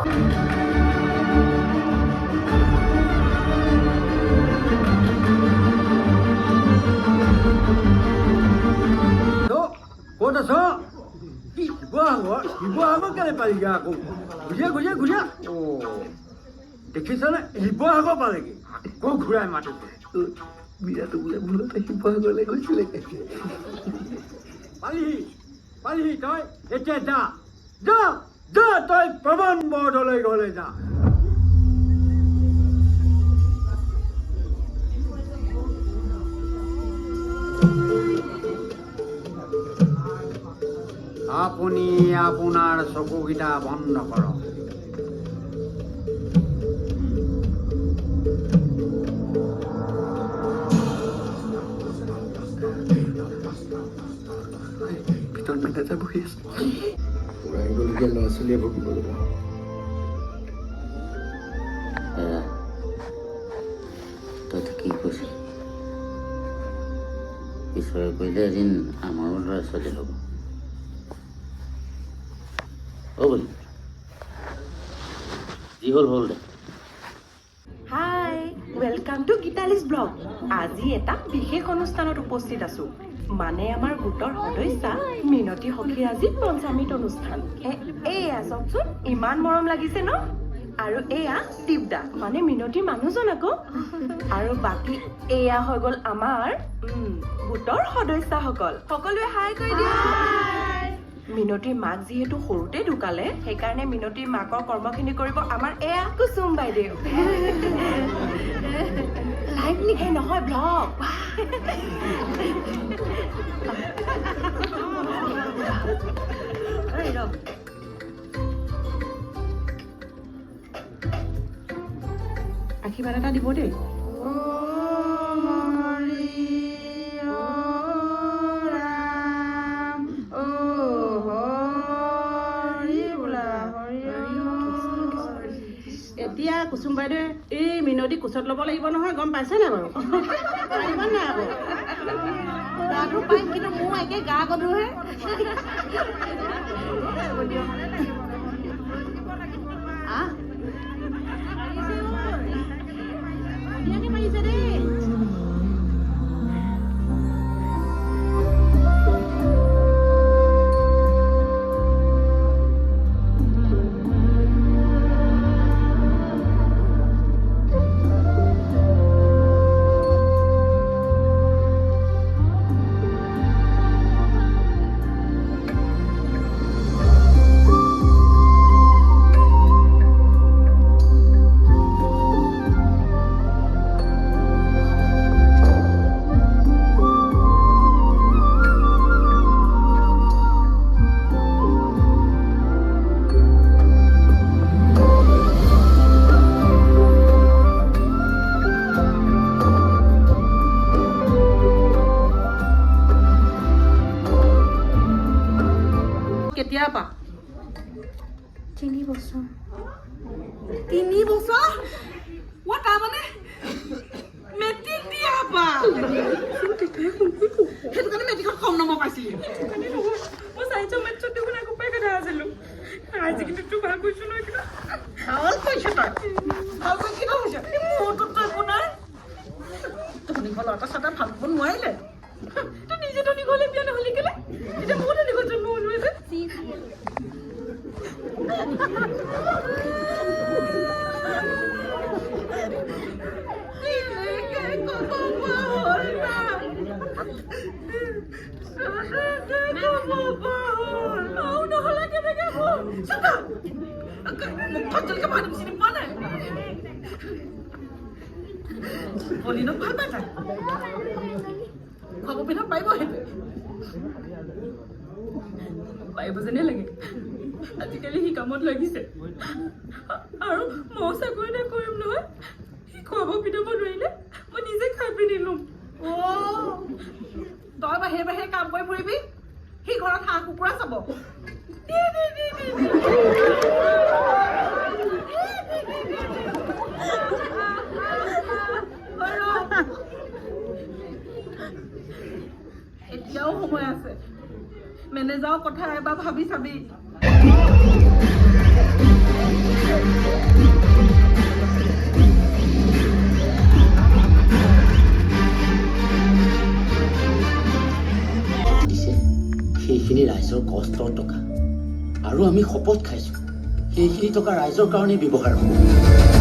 ক'ত আছ? কি শিৱসাগৰ কেলে পালিগা আকৌ? ঘূৰিয়া দেখিছনে শিৱসাগৰ পালেগি আকৌ ঘূৰাই মাতিছে। বিৰাটো বোলে ভুলতে শিৱসাগৰলৈ গৈছিলে। পালিহি তই এতিয়া যা তই প্ৰমাণ বৰ্ডলৈ ঘৰলৈ যা। আপুনি আপোনাৰ চকুকেইটা বন্ধ কৰক। ভিতৰত মেনেজাৰ বহি আছে। ওলাই গ'লগীয়া ল'ৰা ছোৱালীয়ে ভুগিব লাগিব। তই কি কৈছিল? ঈশ্বৰে কৰিলে এদিন আমাৰো ল'ৰা ছোৱালী হ'ব। বুলি যি হ'ল দে। হাই, ৱেলকাম টু গীতালিজ ব্লগ। আজি এটা বিশেষ অনুষ্ঠানত উপস্থিত আছো। মানে আমাৰ গোটৰ সদস্যা মিনতী সখীৰ আজি পঞ্চামৃত অনুষ্ঠান। এয়া চাওকচোন, ইমান মৰম লাগিছে ন? আৰু এয়া টিপদা মানে মিনতীৰ মানুহজন আকৌ। আৰু বাকী এয়া হৈ গ'ল আমাৰ গোটৰ সদস্যাসকল। সকলোৱে হাই কৰি দিয়া। মিনতীৰ মাক যিহেতু সৰুতে ঢুকালে, সেইকাৰণে মিনতীৰ মাকৰ কৰ্মখিনি কৰিব আমাৰ এয়া কুসুম বাইদেউ। লাইভ নেকি? নহয়, ব্লগ। আশীৰ্বাদ এটা দিব দেই। এতিয়া কুসুম বাইদেৱে এই মিনতী কোচত ল'ব লাগিব নহয়, গম পাইছে নাই বাৰু? পাৰিব নাই আকৌ? গাটো পাৰিম, কিন্তু মোৰ একে গা গধুৰহে। মাৰিছে দেই। কেতিয়া পা? 3 বছৰ। 3 বছৰ? মই তাৰমানে মেট্ৰিক দিয়া পা। সেইটো কাৰণে মেট্ৰিকত কম নম্বৰ পাইছিলি। মই চাইন্সৰ মেথছত দেখোন আগৰ পৰাই কথা আছিলো। আজি কিন্তু তোৰ ভাল কৈছো নহয়। ভাল কৈছ তই। ভাল কৈ কি কৈছ? মোৰতো তই একো নাই। ধনী ঘৰ ল'ৰা চাটা ভাল পাব নোৱাৰিলে। তই নিজে ধনী ঘৰলৈ বিয়া নহ'লি কেলে? এতিয়া ময়ো ধনী ঘৰত জন্ম হ'লো যে। Polino ভাল পাই তাই খাব পিঠা পাৰিব সেইটো পাৰিব যেনে লাগে আজিকালি সি কামত লাগিছে আৰু মই চাকৰি এটা কৰিম নহয় সি খোৱাব পিটাব নোৱাৰিলে মই নিজে খাই পিনি ল'ম তই বাহিৰে বাহিৰে কাম কৰি ফুৰিবি সি ঘৰত হাঁহ কুকুৰা চাব এতিয়াও সময় আছে মেনেজাৰৰ কথা এবাৰ ভাবি চাবি সেইখিনি ৰাইজৰ কষ্টৰ টকা আৰু আমি শপত খাইছোঁ সেইখিনি টকা ৰাইজৰ কাৰণে ব্যৱহাৰ হ'ব